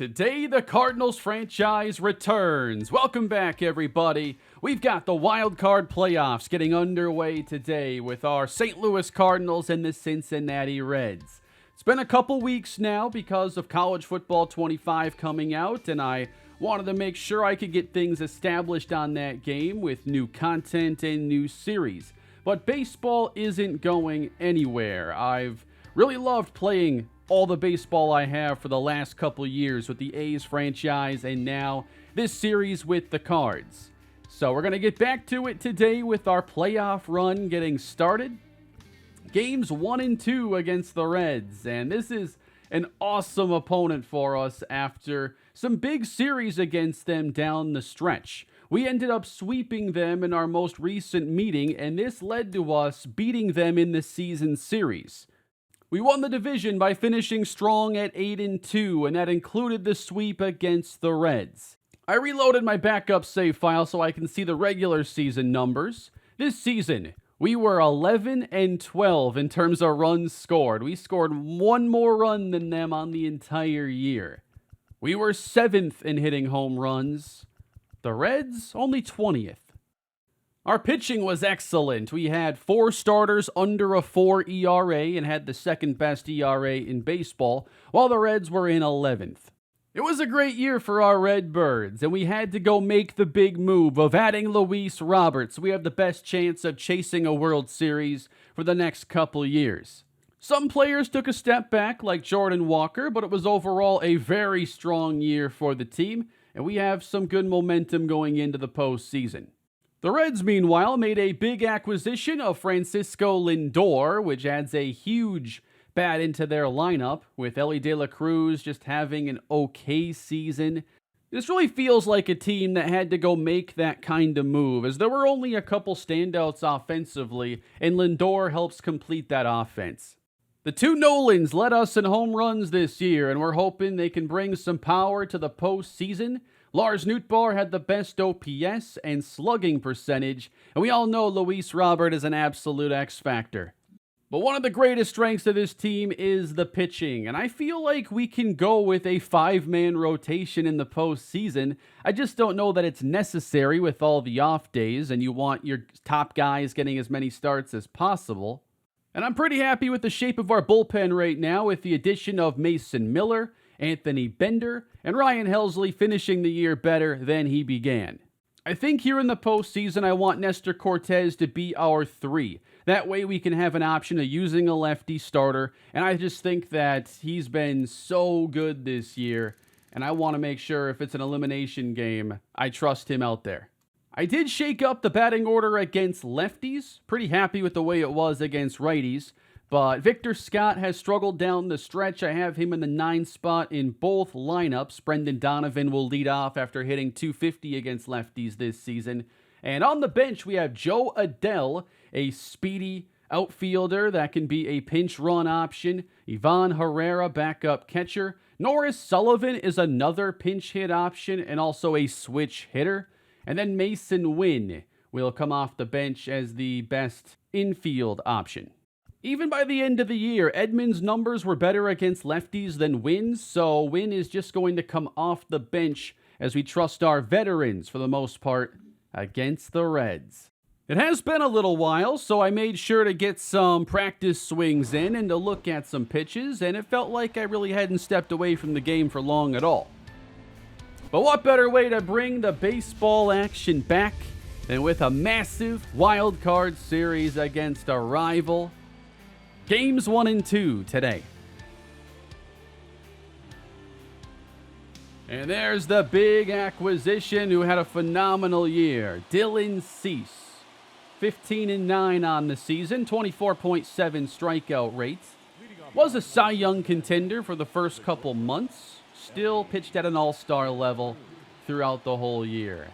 Today, the Cardinals franchise returns. Welcome back, everybody. We've got the Wildcard playoffs getting underway today with our St. Louis Cardinals and the Cincinnati Reds. It's been a couple weeks now because of College Football 25 coming out, and I wanted to make sure I could get things established on that game with new content and new series. But baseball isn't going anywhere. I've really loved playing all the baseball I have for the last couple years with the A's franchise and now this series with the Cards. So we're going to get back to it today with our playoff run getting started. Games 1 and 2 against the Reds, and this is an awesome opponent for us after some big series against them down the stretch. We ended up sweeping them in our most recent meeting, and this led to us beating them in the season series. We won the division by finishing strong at 8-2, and that included the sweep against the Reds. I reloaded my backup save file so I can see the regular season numbers. This season, we were 11-12 in terms of runs scored. We scored one more run than them on the entire year. We were 7th in hitting home runs. The Reds, only 20th. Our pitching was excellent. We had 4 starters under a 4 ERA and had the second best ERA in baseball, while the Reds were in 11th. It was a great year for our Redbirds, and we had to go make the big move of adding Luis Roberts. We have the best chance of chasing a World Series for the next couple years. Some players took a step back, like Jordan Walker, but it was overall a very strong year for the team, and we have some good momentum going into the postseason. The Reds, meanwhile, made a big acquisition of Francisco Lindor, which adds a huge bat into their lineup, with Elly De La Cruz just having an okay season. This really feels like a team that had to go make that kind of move, as there were only a couple standouts offensively, and Lindor helps complete that offense. The two Nolans led us in home runs this year, and we're hoping they can bring some power to the postseason. Lars Nootbaar had the best OPS and slugging percentage, and we all know Luis Robert is an absolute X-factor. But one of the greatest strengths of this team is the pitching, and I feel like we can go with a 5-man rotation in the postseason. I just don't know that it's necessary with all the off days, and you want your top guys getting as many starts as possible. And I'm pretty happy with the shape of our bullpen right now with the addition of Mason Miller, Anthony Bender, and Ryan Helsley finishing the year better than he began. I think here in the postseason, I want Nestor Cortes to be our 3. That way we can have an option of using a lefty starter, and I just think that he's been so good this year, and I want to make sure if it's an elimination game, I trust him out there. I did shake up the batting order against lefties. Pretty happy with the way it was against righties. But Victor Scott has struggled down the stretch. I have him in the 9 spot in both lineups. Brendan Donovan will lead off after hitting .250 against lefties this season. And on the bench, we have Joe Adell, a speedy outfielder that can be a pinch run option. Ivan Herrera, backup catcher. Norris Sullivan is another pinch hit option and also a switch hitter. And then Mason Wynn will come off the bench as the best infield option. Even by the end of the year, Edmonds' numbers were better against lefties than Wynn's, so Wynn is just going to come off the bench as we trust our veterans, for the most part, against the Reds. It has been a little while, so I made sure to get some practice swings in and to look at some pitches, and it felt like I really hadn't stepped away from the game for long at all. But what better way to bring the baseball action back than with a massive wild card series against a rival? Games 1 and 2 today. And there's the big acquisition who had a phenomenal year. Dylan Cease. 15-9 on the season, 24.7 strikeout rates. Was a Cy Young contender for the first couple months. Still pitched at an all-star level throughout the whole year.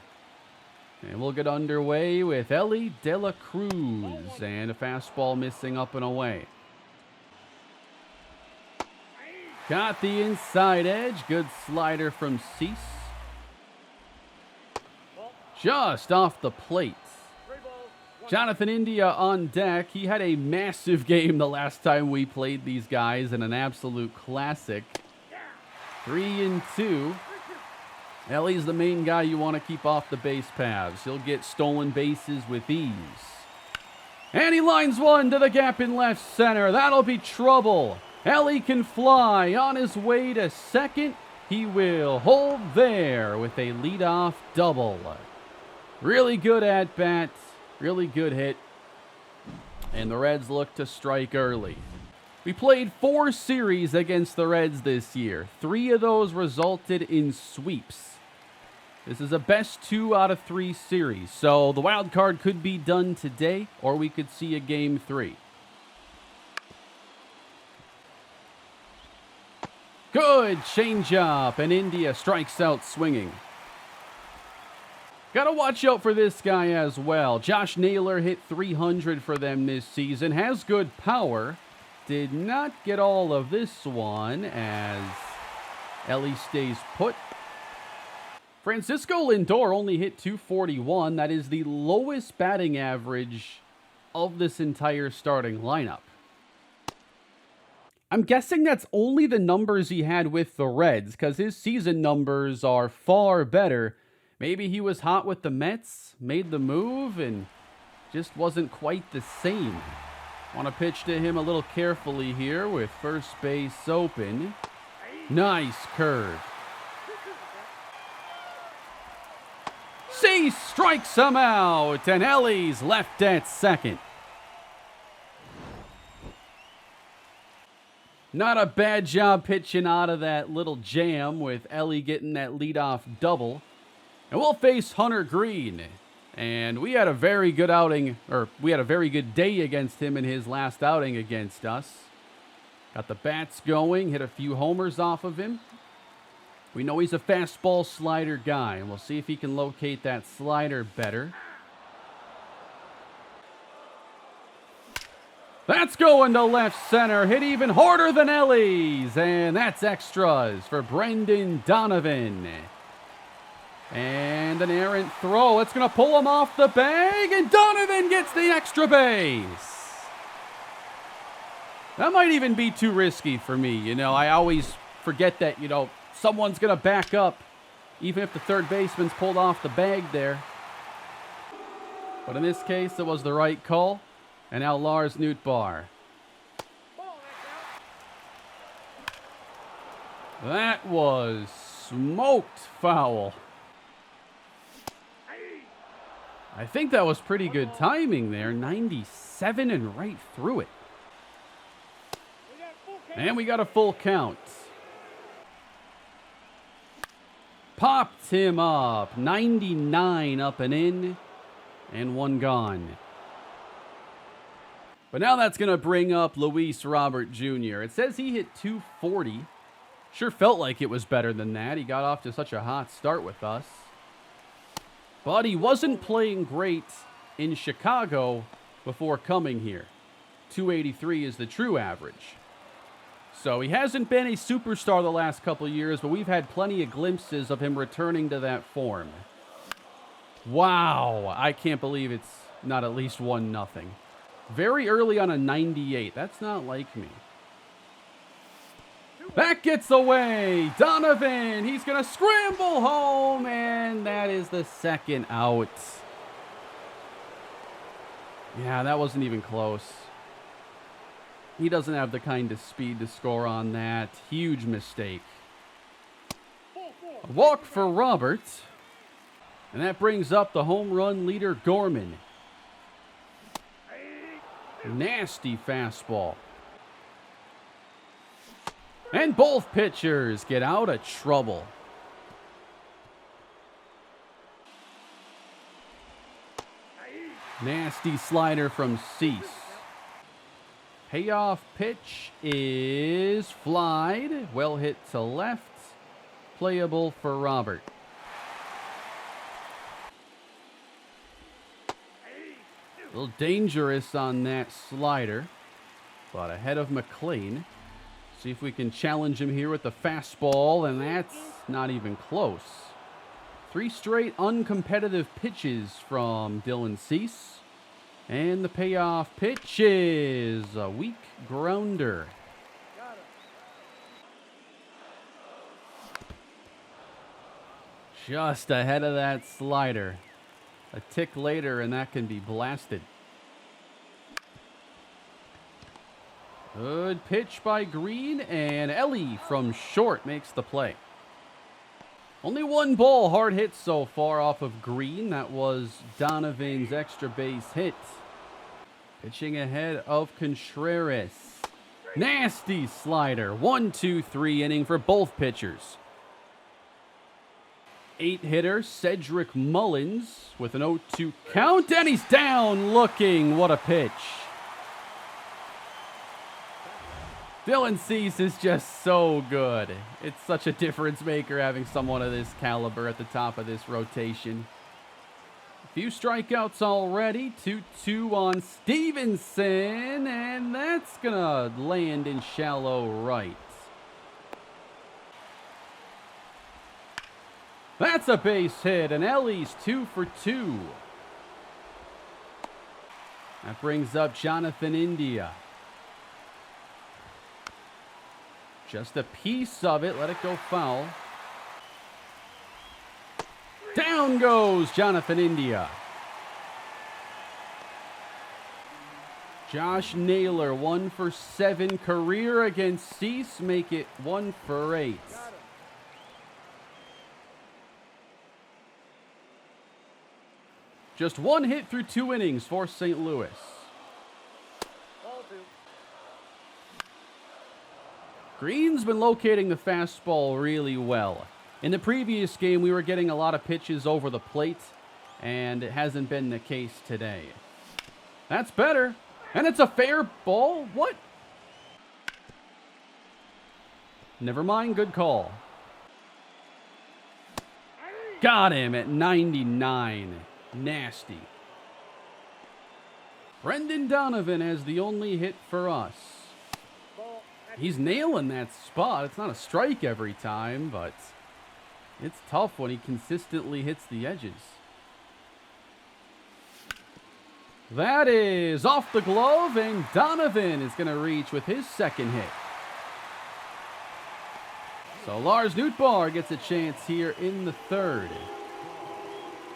And we'll get underway with Elly De La Cruz and a fastball missing up and away. Got the inside edge. Good slider from Cease. Just off the plate. Jonathan India on deck. He had a massive game the last time we played these guys in an absolute classic. 3-2. Ellie's the main guy you want to keep off the base paths. He'll get stolen bases with ease. And he lines one to the gap in left center. That'll be trouble. Ellie can fly. On his way to second, he will hold there with a leadoff double. Really good at bat. Really good hit. And the Reds look to strike early. We played 4 series against the Reds this year. 3 of those resulted in sweeps. This is a best 2 out of 3 series, so the wild card could be done today, or we could see a game 3. Good changeup, and India strikes out swinging. Gotta watch out for this guy as well. Josh Naylor hit 300 for them this season, has good power. Did not get all of this one as Ellie stays put. Francisco Lindor only hit 241. That is the lowest batting average of this entire starting lineup. I'm guessing that's only the numbers he had with the Reds, because his season numbers are far better. Maybe he was hot with the Mets, made the move, and just wasn't quite the same. Want to pitch to him a little carefully here with first base open. Nice curve. Cease strikes him out, and Ellie's left at second. Not a bad job pitching out of that little jam with Ellie getting that leadoff double. And we'll face Hunter Green. And we had a very good outing, or we had a very good day against him in his last outing against us. Got the bats going, hit a few homers off of him. We know he's a fastball slider guy, and we'll see if he can locate that slider better. That's going to left center, hit even harder than Ellie's, and that's extras for Brendan Donovan. And an errant throw. It's going to pull him off the bag, and Donovan gets the extra base. That might even be too risky for me. You know, I always forget that, someone's going to back up, even if the third baseman's pulled off the bag there. But in this case, it was the right call. And now Lars Nootbaar. That was smoked foul. I think that was pretty good timing there. 97 and right through it. And we got a full count. Popped him up. 99 up and in. And 1 gone. But now that's going to bring up Luis Robert Jr. It says he hit 240. Sure felt like it was better than that. He got off to such a hot start with us. But he wasn't playing great in Chicago before coming here. 283 is the true average. So he hasn't been a superstar the last couple years, but we've had plenty of glimpses of him returning to that form. Wow, I can't believe it's not at least 1-0. Very early on a 98. That's not like me. That gets away. Donovan, he's going to scramble home, and that is the second out. Yeah, that wasn't even close. He doesn't have the kind of speed to score on that. Huge mistake. A walk for Robert. And that brings up the home run leader, Gorman. Nasty fastball. And both pitchers get out of trouble. Nasty slider from Cease. Payoff pitch is flied. Well hit to left. Playable for Robert. A little dangerous on that slider. But ahead of McLean. See if we can challenge him here with the fastball, and that's not even close. 3 straight uncompetitive pitches from Dylan Cease. And the payoff pitch is a weak grounder. Just ahead of that slider. A tick later, and that can be blasted. Good pitch by Green, and Ellie from short makes the play. Only one ball hard hit so far off of Green. That was Donovan's extra base hit. Pitching ahead of Contreras. Nasty slider. 1-2-3 inning for both pitchers. 8-hitter Cedric Mullins with an 0-2 count, and he's down looking. What a pitch. Dylan Cease is just so good. It's such a difference maker having someone of this caliber at the top of this rotation. A few strikeouts already. 2-2 on Stevenson, and that's going to land in shallow right. That's a base hit, and Ellie's 2 for 2. That brings up Jonathan India. Just a piece of it. Let it go foul. Down goes Jonathan India. Josh Naylor, 1 for 7 career against Cease. Make it 1 for 8. Just one hit through 2 innings for St. Louis. Green's been locating the fastball really well. In the previous game, we were getting a lot of pitches over the plate, and it hasn't been the case today. That's better. And it's a fair ball. What? Never mind. Good call. Got him at 99. Nasty. Brendan Donovan has the only hit for us. He's nailing that spot. It's not a strike every time, but it's tough when he consistently hits the edges. That is off the glove, and Donovan is going to reach with his second hit. So Lars Nootbaar gets a chance here in the third.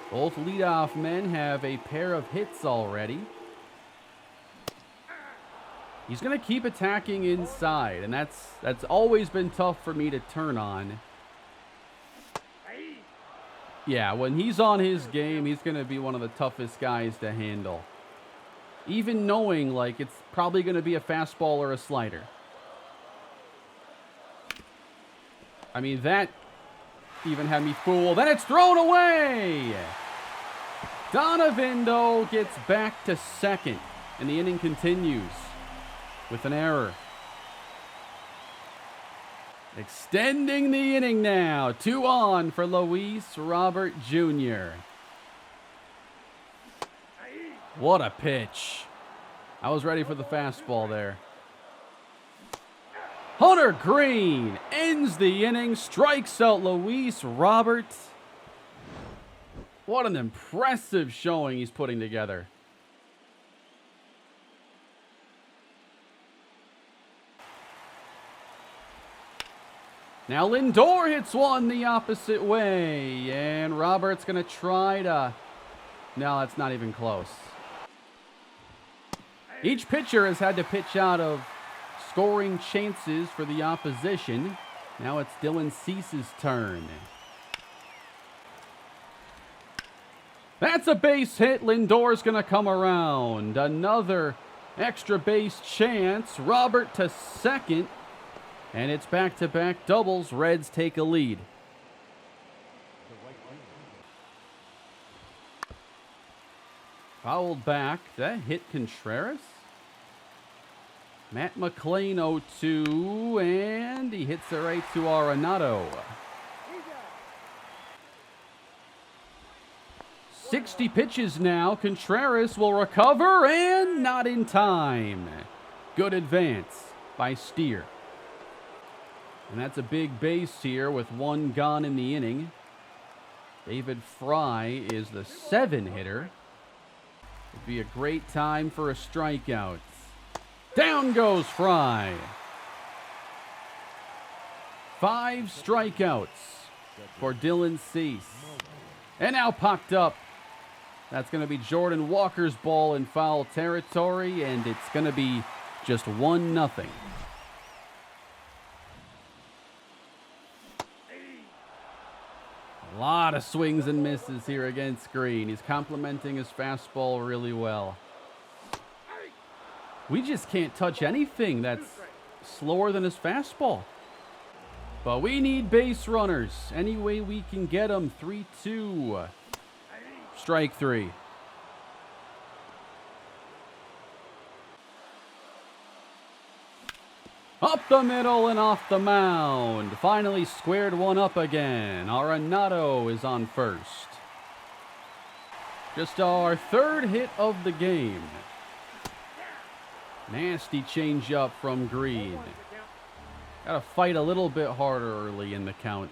Both leadoff men have a pair of hits already. He's going to keep attacking inside, and that's always been tough for me to turn on. Yeah, when he's on his game, he's going to be one of the toughest guys to handle. Even knowing, like, it's probably going to be a fastball or a slider. I mean, that even had me fooled. Then it's thrown away! Donovan, though, gets back to second, and the inning continues with an error. Extending the inning now. 2 on for Luis Robert Jr. What a pitch. I was ready for the fastball there. Hunter Green ends the inning, strikes out Luis Robert. What an impressive showing he's putting together. Now Lindor hits one the opposite way, and Robert's going to try to... No, that's not even close. Each pitcher has had to pitch out of scoring chances for the opposition. Now it's Dylan Cease's turn. That's a base hit. Lindor's going to come around. Another extra base chance. Robert to second. And it's back-to-back doubles. Reds take a lead. Fouled back. That hit Contreras. Matt McLean 0-2, and he hits it right to Arenado. 60 pitches now. Contreras will recover, and not in time. Good advance by Steer. And that's a big base here with 1 gone in the inning. David Fry is the 7-hitter. It'd be a great time for a strikeout. Down goes Fry. 5 strikeouts. for Dylan Cease. And now popped up. That's going to be Jordan Walker's ball in foul territory, and it's going to be just 1-0. A lot of swings and misses here against Green. He's complementing his fastball really well. We just can't touch anything that's slower than his fastball. But we need base runners. Any way we can get them. 3-2. Strike 3. Up the middle and off the mound. Finally squared one up again. Arenado is on first. Just our third hit of the game. Nasty changeup from Green. Got to fight a little bit harder early in the count.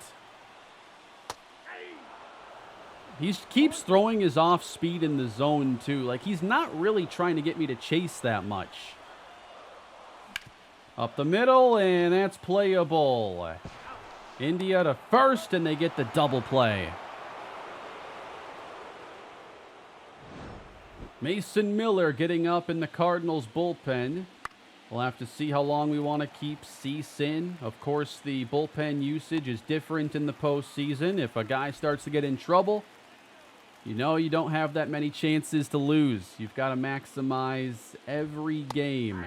He keeps throwing his off speed in the zone too. Like, he's not really trying to get me to chase that much. Up the middle, and that's playable. India to first, and they get the double play. Mason Miller getting up in the Cardinals bullpen. We'll have to see how long we want to keep Cease in. Of course, the bullpen usage is different in the postseason. If a guy starts to get in trouble, you know you don't have that many chances to lose. You've got to maximize every game.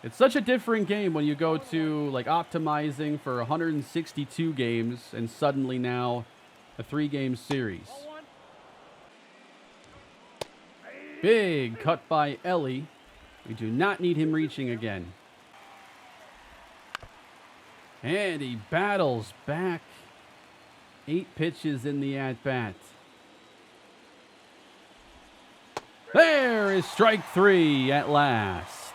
It's such a different game when you go to like optimizing for 162 games and suddenly now a 3-game series. Big cut by Ellie. We do not need him reaching again. And he battles back. 8 pitches in the at-bat. There is strike 3 at last.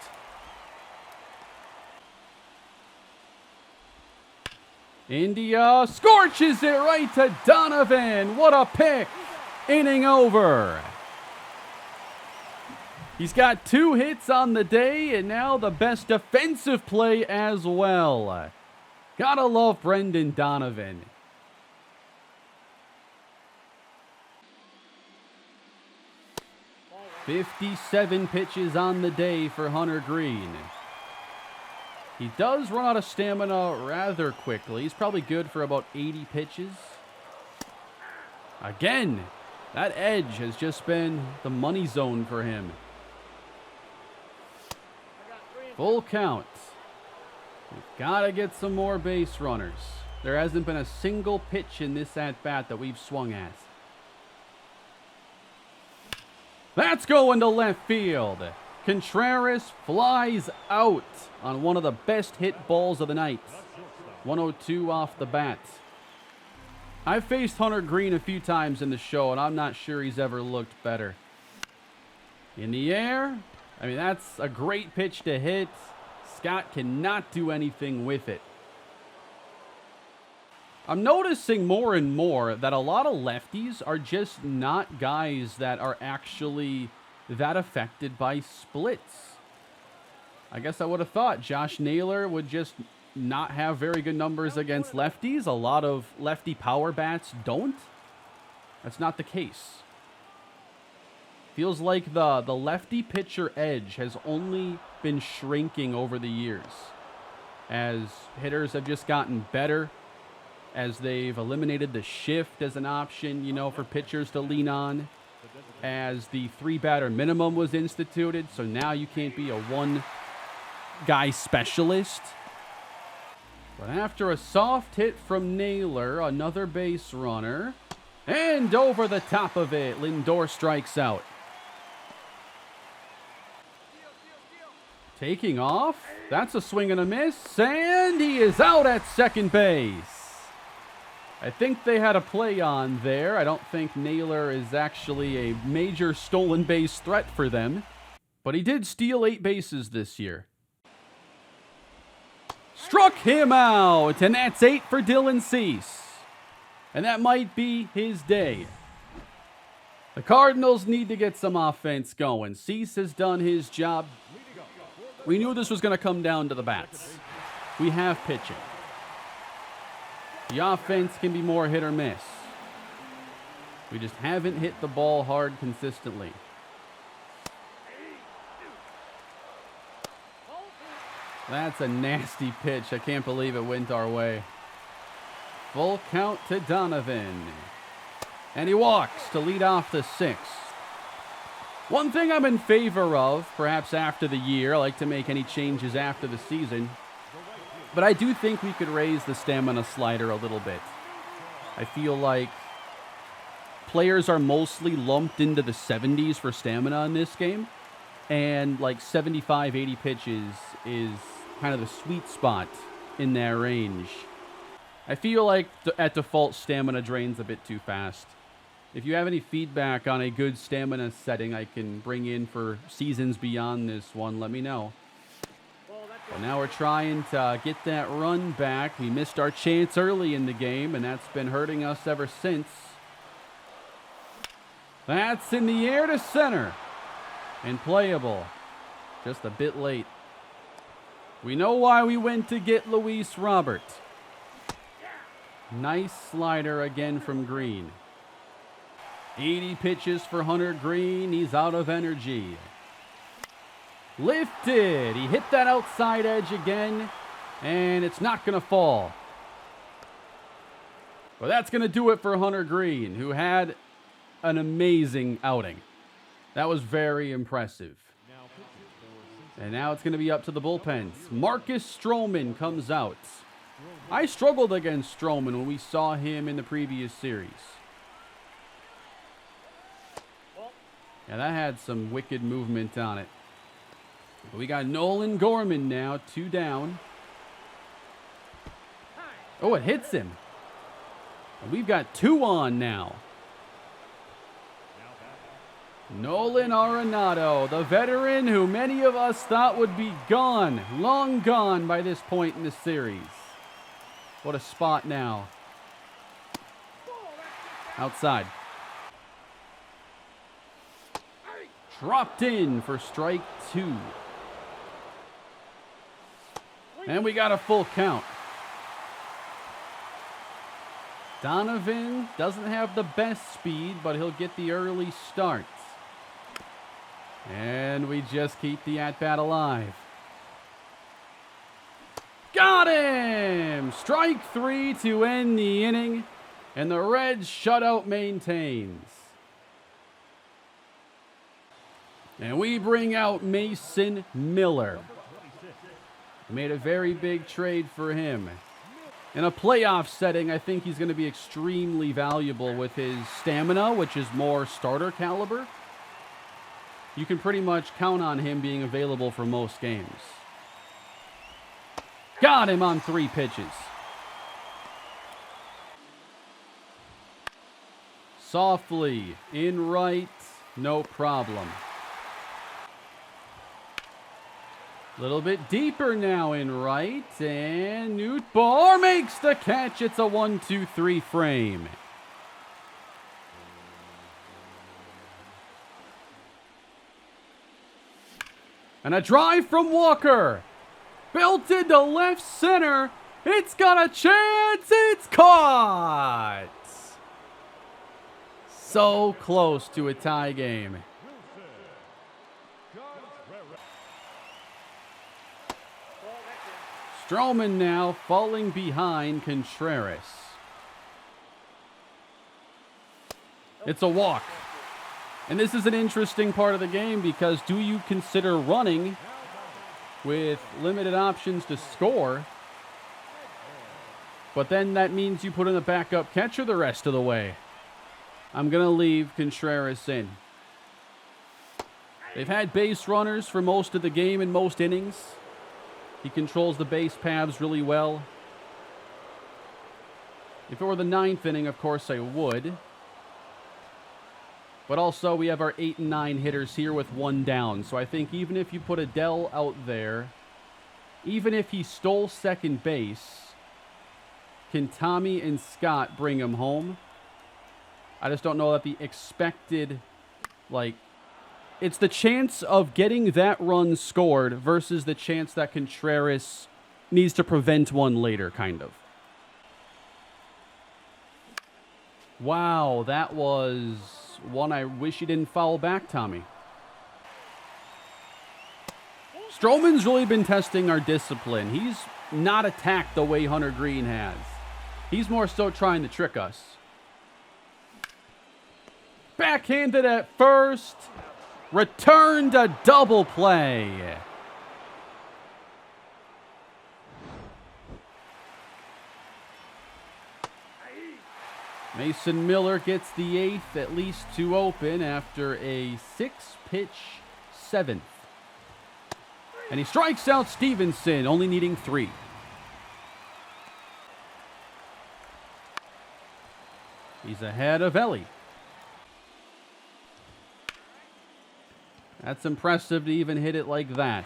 India scorches it right to Donovan. What a pick. Inning over. He's got 2 hits on the day, and now the best defensive play as well. Gotta love Brendan Donovan. "57 pitches on the day for Hunter Green. He does run out of stamina rather quickly. He's probably good for about 80 pitches. Again, that edge has just been the money zone for him. Full count. We've got to get some more base runners. There hasn't been a single pitch in this at-bat that we've swung at. That's going to left field. Contreras flies out on one of the best hit balls of the night. 102 off the bat. I've faced Hunter Green a few times in the show, and I'm not sure he's ever looked better. In the air. I mean, that's a great pitch to hit. Scott cannot do anything with it. I'm noticing more and more that a lot of lefties are just not guys that are actually that affected by splits. I guess I would have thought Josh Naylor would just not have very good numbers against lefties. A lot of lefty power bats don't. That's not the case. Feels like the lefty pitcher edge has only been shrinking over the years as hitters have just gotten better, as they've eliminated the shift as an option, you know, for pitchers to lean on, as the 3-batter minimum was instituted, so now you can't be a one-guy specialist. But after a soft hit from Naylor, another base runner, and over the top of it, Lindor strikes out. Taking off, that's a swing and a miss, and he is out at second base. I think they had a play on there. I don't think Naylor is actually a major stolen base threat for them, but he did steal 8 bases this year. Struck him out, and that's 8 for Dylan Cease. And that might be his day. The Cardinals need to get some offense going. Cease has done his job. We knew this was going to come down to the bats. We have pitching. The offense can be more hit or miss. We just haven't hit the ball hard consistently. That's a nasty pitch. I can't believe it went our way. Full count to Donovan. And he walks to lead off the sixth. One thing I'm in favor of, perhaps after the year, I like to make any changes after the season, but I do think we could raise the stamina slider a little bit. I feel like players are mostly lumped into the 70s for stamina in this game, and like 75, 80 pitches is kind of the sweet spot in that range. I feel like at default stamina drains a bit too fast. If you have any feedback on a good stamina setting I can bring in for seasons beyond this one, let me know. Well, now we're trying to get that run back. We missed our chance early in the game, and that's been hurting us ever since. That's in the air to center. And playable. Just a bit late. We know why we went to get Luis Robert. Nice slider again from Green. 80 pitches for Hunter Green. He's out of energy. Lifted. He hit that outside edge again, and it's not going to fall. Well, that's going to do it for Hunter Green, who had an amazing outing. That was very impressive. And now it's going to be up to the bullpens. Marcus Stroman comes out. I struggled against Stroman when we saw him in the previous series. Yeah, that had some wicked movement on it. But we got Nolan Gorman now, 2 down. Oh, it hits him. And we've got 2 on now. Nolan Arenado, the veteran who many of us thought would be gone, long gone by this point in the series. What a spot now. Outside. Dropped in for strike 2. And we got a full count. Donovan doesn't have the best speed, but he'll get the early start. And we just keep the at-bat alive. Got him! Strike 3 to end the inning, and the Reds shutout maintains. And we bring out Mason Miller. We made a very big trade for him. In a playoff setting, I think he's going to be extremely valuable with his stamina, which is more starter caliber. You can pretty much count on him being available for most games. Got him on 3 pitches. Softly, in right, no problem. A little bit deeper now in right, and Newt Barr makes the catch. It's a 1-2-3 frame. And a drive from Walker. Belted to left center. It's got a chance. It's caught. So close to a tie game. Stroman now falling behind Contreras. It's a walk. And this is an interesting part of the game because do you consider running with limited options to score? But then that means you put in a backup catcher the rest of the way. I'm going to leave Contreras in. They've had base runners for most of the game in most innings. He controls the base paths really well. If it were the 9th inning, of course I would. But also we have our 8 and 9 hitters here with 1 down. So I think even if you put Adele out there, even if he stole second base, can Tommy and Scott bring him home? I just don't know that the expected, it's the chance of getting that run scored versus the chance that Contreras needs to prevent one later, kind of. Wow, that was one I wish you didn't foul back, Tommy. Stroman's really been testing our discipline. He's not attacked the way Hunter Green has. He's more so trying to trick us. Backhanded at first. Returned a double play. Mason Miller gets the 8th, at least 2 open after a 6-pitch 7th. And he strikes out Stevenson, only needing 3. He's ahead of Ellie. That's impressive to even hit it like that.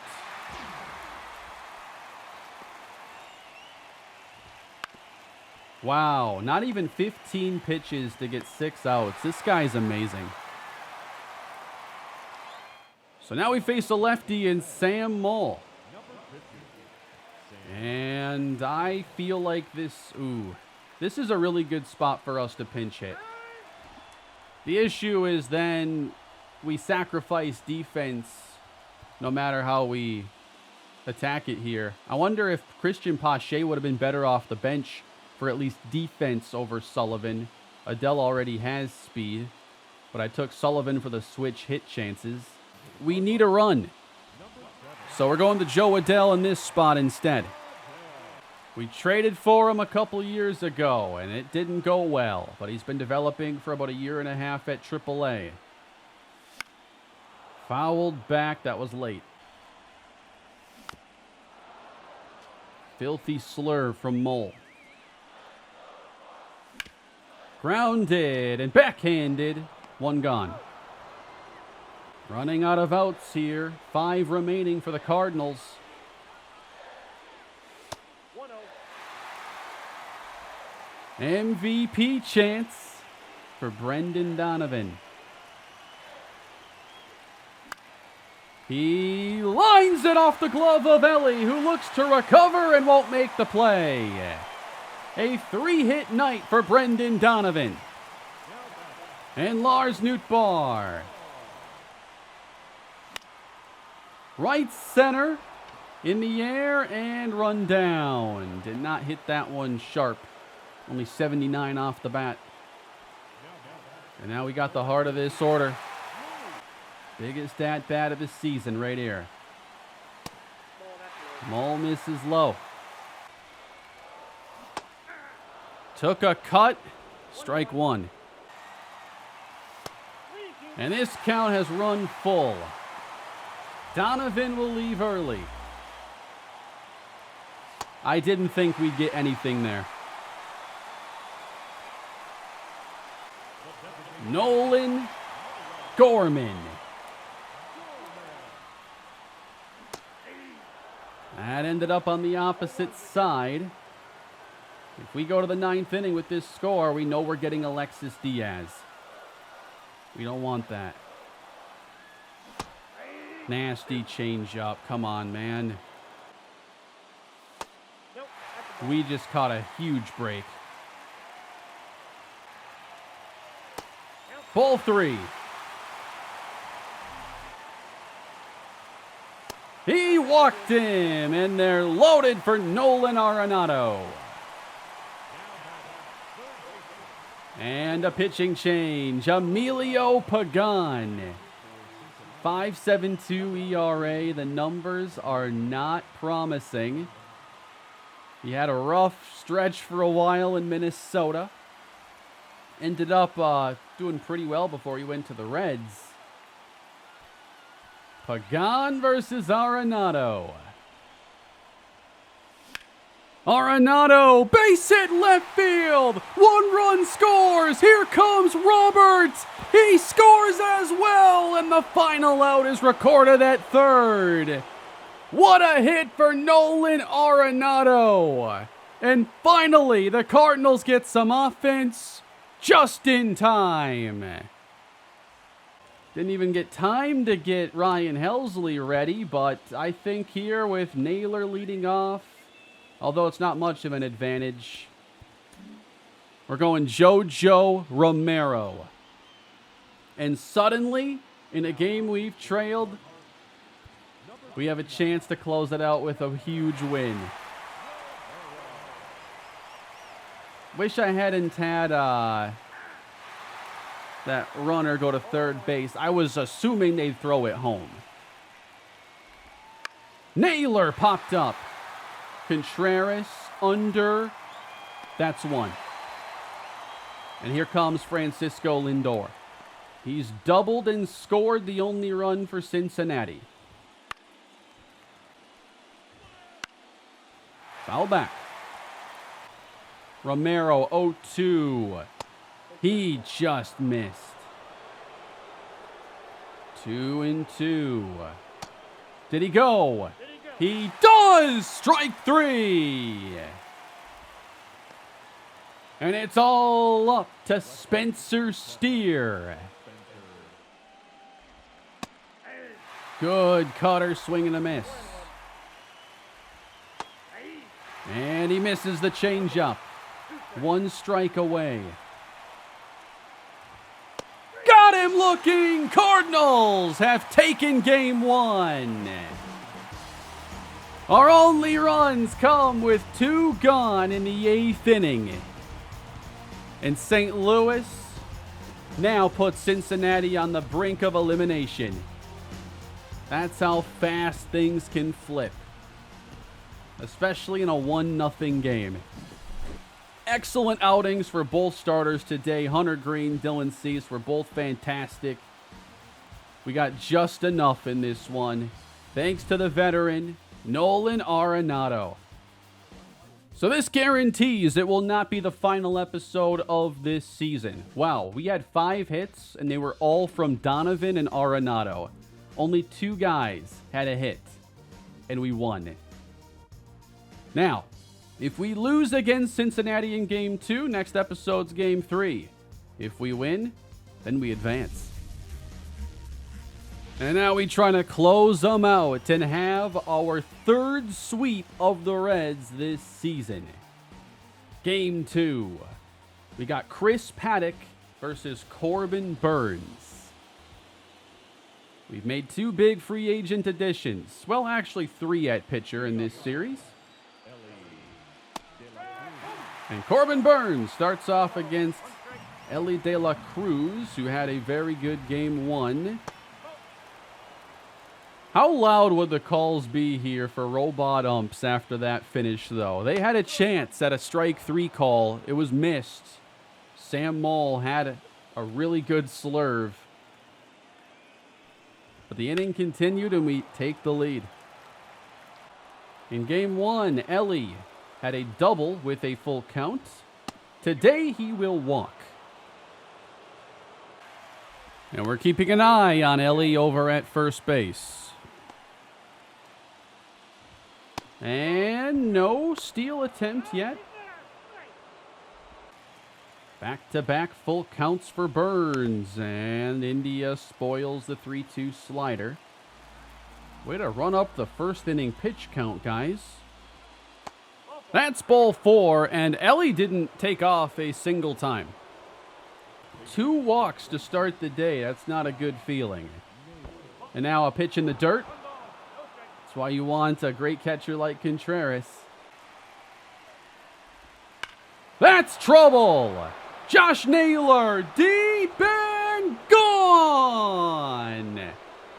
Wow, not even 15 pitches to get 6 outs. This guy's amazing. So now we face a lefty in Sam Moll. And I feel like this is a really good spot for us to pinch hit. The issue is then we sacrifice defense no matter how we attack it here. I wonder if Christian Pache would have been better off the bench for at least defense over Sullivan. Adele already has speed, but I took Sullivan for the switch hit chances. We need a run. So we're going to Joe Adele in this spot instead. We traded for him a couple years ago, and it didn't go well, but he's been developing for about a year and a half at AAA. Fouled back, that was late. Filthy slurve from Moll. Grounded and backhanded. 1 gone. Running out of outs here. 5 remaining for the Cardinals. 1-0. MVP chance for Brendan Donovan. He lines it off the glove of Ellie, who looks to recover and won't make the play. A 3-hit night for Brendan Donovan. And Lars Nootbaar. Right center, in the air, and run down. Did not hit that one sharp. Only 79 off the bat. And now we got the heart of this order. Biggest at-bat of the season right here. Moll misses low. Took a cut. Strike 1. And this count has run full. Donovan will leave early. I didn't think we'd get anything there. Nolan Gorman. That ended up on the opposite side. If we go to the 9th inning with this score, we know we're getting Alexis Diaz. We don't want that. Nasty changeup. Come on, man. We just caught a huge break. Ball 3. He walked him, and they're loaded for Nolan Arenado. And a pitching change. Emilio Pagan. 5.72 ERA. The numbers are not promising. He had a rough stretch for a while in Minnesota. Ended up doing pretty well before he went to the Reds. Pagan versus Arenado. Arenado, base hit left field. 1 run scores. Here comes Roberts. He scores as well, and the final out is recorded at 3rd. What a hit for Nolan Arenado. And finally, the Cardinals get some offense just in time. Didn't even get time to get Ryan Helsley ready, but I think here with Naylor leading off, although it's not much of an advantage, We're going JoJo Romero. And suddenly, in a game we've trailed, we have a chance to close it out with a huge win. Wish I hadn't had that runner go to third base. I was assuming they'd throw it home. Naylor popped up. Contreras under. That's one. And here comes Francisco Lindor. He's doubled and scored the only run for Cincinnati. Foul back. Romero 0-2. He just missed. 2-2. Did he go? He does! Strike three! And it's all up to Spencer Steer. Good cutter, swing and a miss. And he misses the changeup. One strike away. Got him looking! Cardinals have taken game one. Our only runs come with two gone in the 8th inning. And St. Louis now puts Cincinnati on the brink of elimination. That's how fast things can flip, especially in a 1-0 game. Excellent outings for both starters today. Hunter Green, Dylan Cease were both fantastic. We got just enough in this one, thanks to the veteran, Nolan Arenado. So this guarantees it will not be the final episode of this season. Wow, we had 5 hits, and they were all from Donovan and Arenado. Only 2 guys had a hit, and we won. Now, if we lose against Cincinnati in Game 2, next episode's Game 3. If we win, then we advance. And now we try to close them out and have our 3rd sweep of the Reds this season. Game 2. We got Chris Paddock versus Corbin Burns. We've made 2 big free agent additions. Well, actually 3 at pitcher in this series. And Corbin Burns starts off against Ellie De La Cruz, who had a very good Game 1. How loud would the calls be here for robot umps after that finish, though? They had a chance at a strike 3 call. It was missed. Sam Moll had a really good slurve. But the inning continued, and we take the lead. In Game 1, Ellie had a double with a full count. Today, he will walk. And we're keeping an eye on Ellie over at first base. And no steal attempt yet. Back-to-back full counts for Burns. And India spoils the 3-2 slider. Way to run up the first inning pitch count, guys. That's ball 4, and Ellie didn't take off a single time. 2 walks to start the day. That's not a good feeling. And now a pitch in the dirt. That's why you want a great catcher like Contreras. That's trouble! Josh Naylor, deep and gone!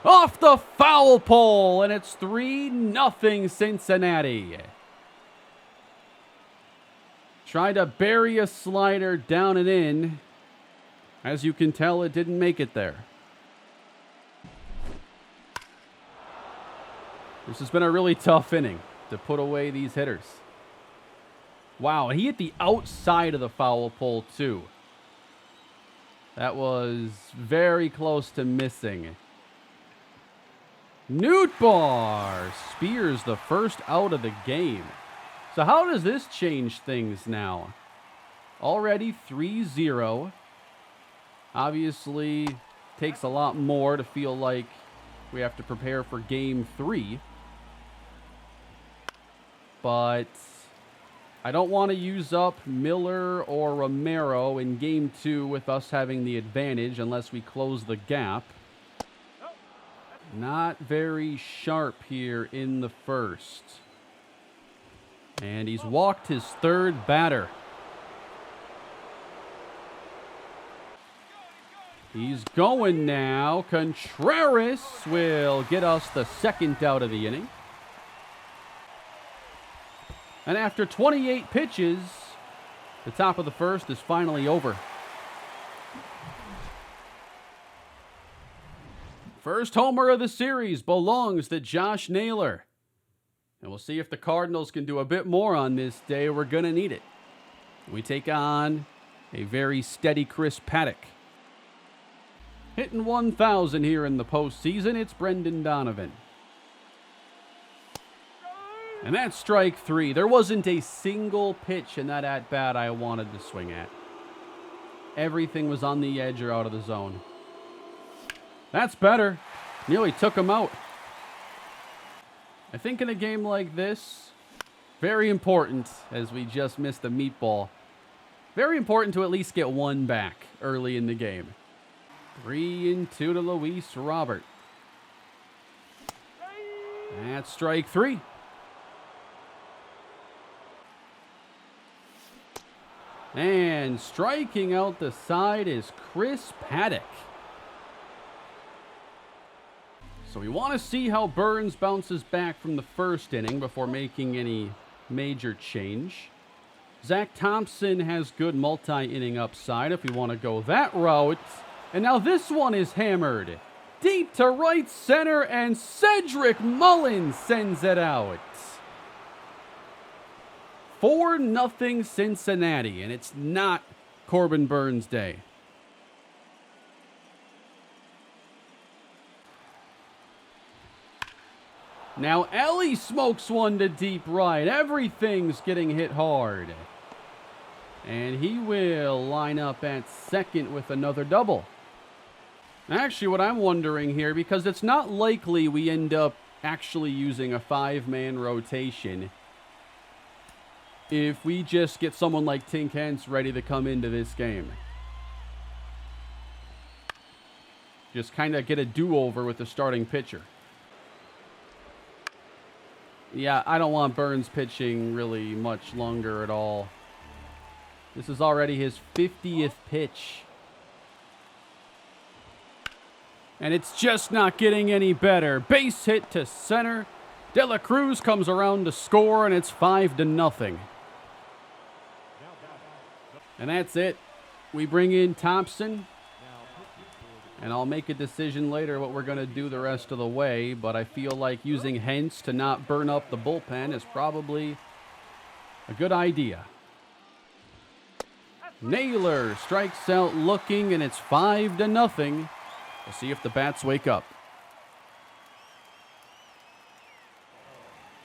Off the foul pole, and it's 3-0 Cincinnati. Tried to bury a slider down and in. As you can tell, it didn't make it there. This has been a really tough inning to put away these hitters. Wow, he hit the outside of the foul pole, too. That was very close to missing. Nootbaar spears the first out of the game. So how does this change things now? Already 3-0. Obviously, takes a lot more to feel like we have to prepare for Game 3. But I don't want to use up Miller or Romero in game 2 with us having the advantage unless we close the gap. Not very sharp here in the first. And he's walked his third batter. He's going now. Contreras will get us the second out of the inning. And after 28 pitches, the top of the first is finally over. First homer of the series belongs to Josh Naylor. And we'll see if the Cardinals can do a bit more on this day. We're going to need it. We take on a very steady Chris Paddock. Hitting 1,000 here in the postseason, it's Brendan Donovan. And that's strike 3. There wasn't a single pitch in that at-bat I wanted to swing at. Everything was on the edge or out of the zone. That's better. Nearly took him out. I think in a game like this, very important, as we just missed the meatball, very important to at least get one back early in the game. 3-2 to Luis Robert. That's strike 3. And striking out the side is Chris Paddock. So we want to see how Burns bounces back from the first inning before making any major change. Zach Thompson has good multi-inning upside if we want to go that route. And now this one is hammered deep to right center, and Cedric Mullins sends it out. 4-0 Cincinnati, and it's not Corbin Burns' day. Now Ellie smokes one to deep right. Everything's getting hit hard. And he will line up at second with another double. Actually, what I'm wondering here, because it's not likely we end up actually using a 5-man rotation, if we just get someone like Tink Hence ready to come into this game. Just kind of get a do-over with the starting pitcher. Yeah, I don't want Burns pitching really much longer at all. This is already his 50th pitch. And it's just not getting any better. Base hit to center. De La Cruz comes around to score, and it's 5-0. And that's it. We bring in Thompson. And I'll make a decision later what we're going to do the rest of the way. But I feel like using Hence to not burn up the bullpen is probably a good idea. Naylor strikes out looking, and it's 5-0. We'll see if the bats wake up.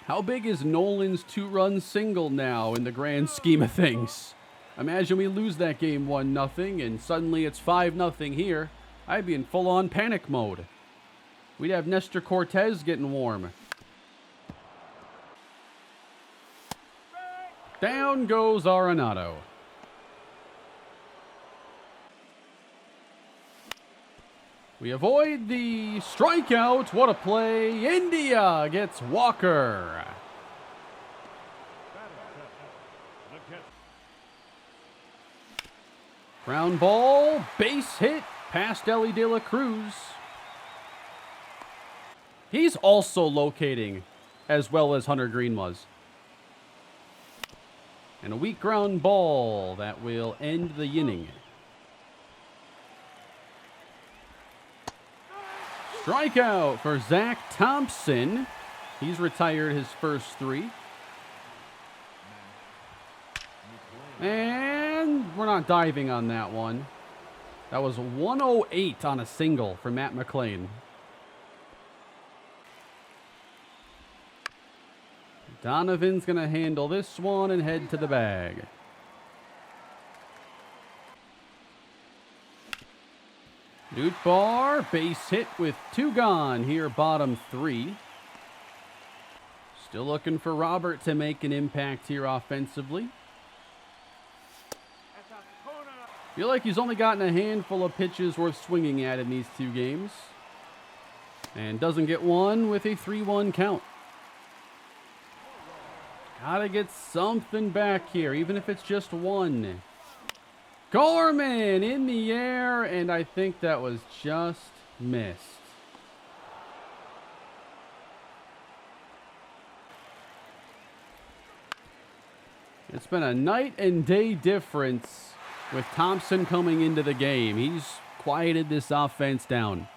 How big is Nolan's 2-run single now in the grand scheme of things? Imagine we lose that game 1-0 and suddenly it's 5-0 here. I'd be in full-on panic mode. We'd have Nestor Cortez getting warm. Down goes Arenado. We avoid the strikeout. What a play. India gets Walker. Ground ball, base hit, past Ellie De La Cruz. He's also locating as well as Hunter Green was. And a weak ground ball that will end the inning. Strikeout for Zach Thompson. He's retired his first 3. And we're not diving on that one. That was 108 on a single for Matt McClain. Donovan's going to handle this one and head to the bag. Nootbaar, base hit with 2 gone here, bottom 3. Still looking for Robert to make an impact here offensively. Feel like he's only gotten a handful of pitches worth swinging at in these 2 games. And doesn't get one with a 3-1 count. Gotta get something back here, even if it's just one. Gorman in the air, and I think that was just missed. It's been a night and day difference with Thompson coming into the game. He's quieted this offense down.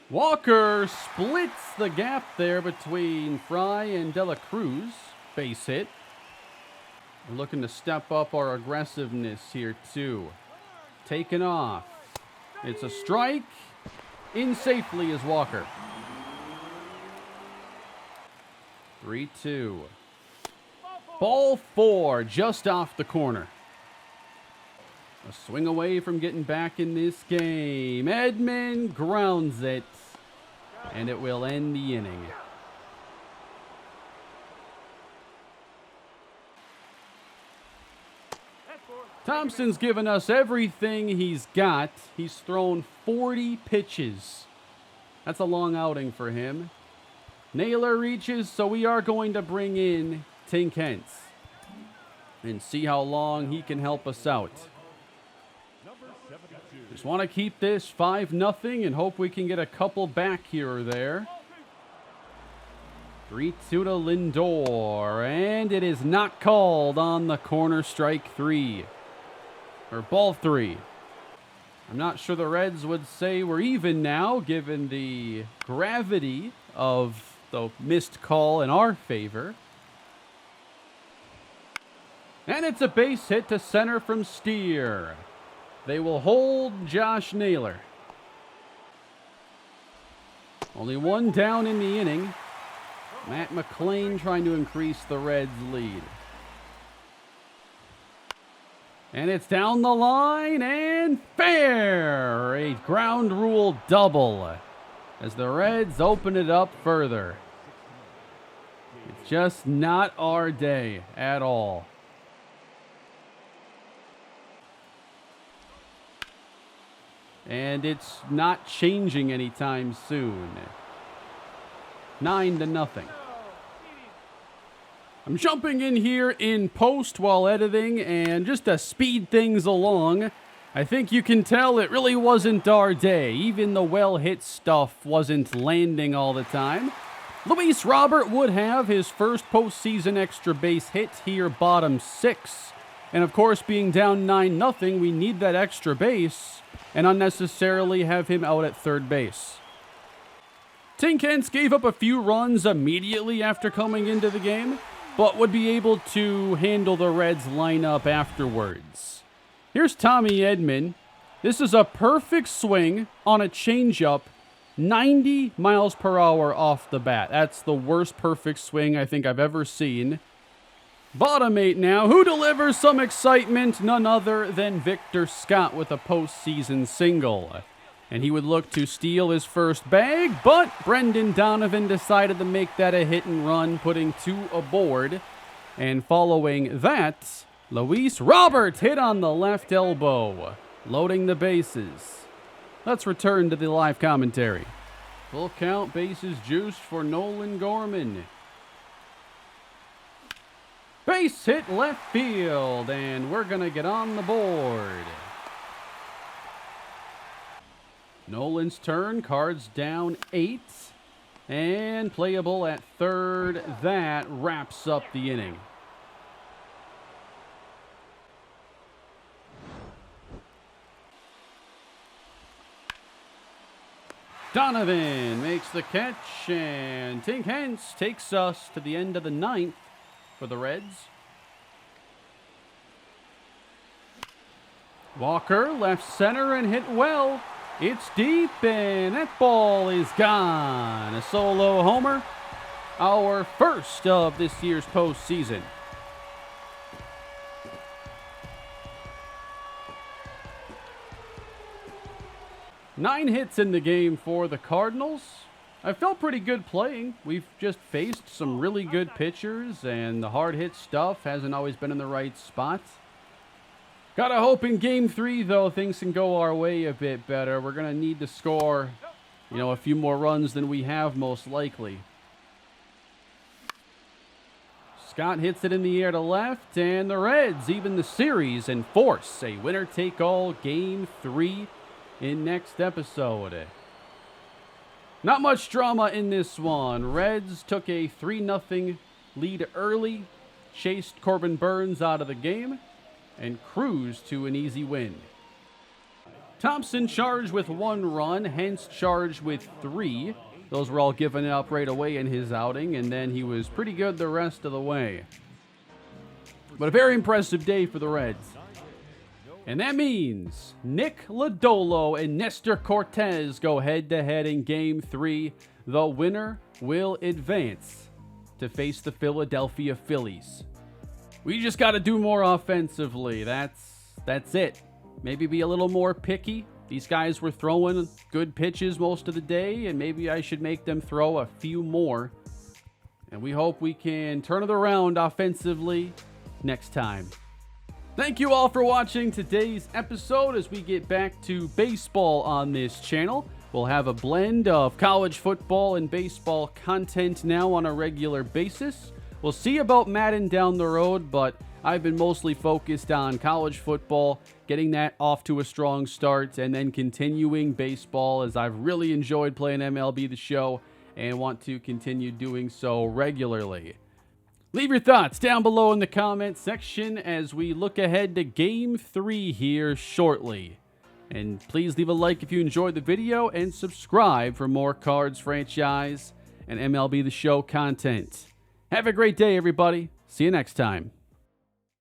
Walker splits the gap there between Fry and De La Cruz. Base hit. We're looking to step up our aggressiveness here too. Taken off. It's a strike. In safely is Walker. 3-2. Ball 4 just off the corner. A swing away from getting back in this game. Edman grounds it, and it will end the inning. Thompson's given us everything he's got. He's thrown 40 pitches. That's a long outing for him. Naylor reaches, so we are going to bring in Tink Hence and see how long he can help us out. Just want to keep this 5-0 and hope we can get a couple back here or there. 3-2 to Lindor, and it is not called on the corner. Strike 3. Or ball 3. I'm not sure the Reds would say we're even now, given the gravity of the missed call in our favor. And it's a base hit to center from Steer. They will hold Josh Naylor. Only one down in the inning. Matt McLean trying to increase the Reds' lead. And it's down the line and fair. A ground rule double as the Reds open it up further. It's just not our day at all. And it's not changing anytime soon. 9-0. I'm jumping in here in post while editing, and just to speed things along, I think you can tell it really wasn't our day. Even the well-hit stuff wasn't landing all the time. Luis Robert would have his first postseason extra base hit here, bottom 6. And of course, being down 9-0, we need that extra base and unnecessarily have him out at third base. Tink Hence gave up a few runs immediately after coming into the game, but would be able to handle the Reds lineup afterwards. Here's Tommy Edman. This is a perfect swing on a changeup, 90 miles per hour off the bat. That's the worst perfect swing I think I've ever seen. Bottom 8 now. Who delivers some excitement? None other than Victor Scott with a postseason single. And he would look to steal his first bag, but Brendan Donovan decided to make that a hit and run, putting 2 aboard. And following that, Luis Robert hit on the left elbow, loading the bases. Let's return to the live commentary. Full count, bases juiced for Nolan Gorman. Base hit left field, and we're going to get on the board. Nolan's turn, Cards down 8, and playable at third. That wraps up the inning. Donovan makes the catch, and Tink Hence takes us to the end of the 9th for the Reds. Walker left center and hit well. It's deep, and that ball is gone. A solo homer, our first of this year's postseason. 9 hits in the game for the Cardinals. I felt pretty good playing. We've just faced some really good pitchers, and the hard hit stuff hasn't always been in the right spot. Gotta hope in Game 3, though, things can go our way a bit better. We're gonna need to score, a few more runs than we have most likely. Scott hits it in the air to left, and the Reds even the series and force a winner-take-all Game 3 in next episode. Not much drama in this one. Reds took a 3-0 lead early, chased Corbin Burns out of the game, and cruised to an easy win. Thompson charged with 1 run, Hence charged with 3. Those were all given up right away in his outing, and then he was pretty good the rest of the way. But a very impressive day for the Reds. And that means Nick Lodolo and Nestor Cortez go head-to-head in Game 3. The winner will advance to face the Philadelphia Phillies. We just got to do more offensively. That's it. Maybe be a little more picky. These guys were throwing good pitches most of the day, and maybe I should make them throw a few more. And we hope we can turn it around offensively next time. Thank you all for watching today's episode. As we get back to baseball on this channel, we'll have a blend of college football and baseball content now on a regular basis. We'll see about Madden down the road, but I've been mostly focused on college football, getting that off to a strong start, and then continuing baseball as I've really enjoyed playing MLB The Show and want to continue doing so regularly. Leave your thoughts down below in the comment section as we look ahead to Game 3 here shortly. And please leave a like if you enjoyed the video and subscribe for more Cards franchise and MLB The Show content. Have a great day, everybody. See you next time.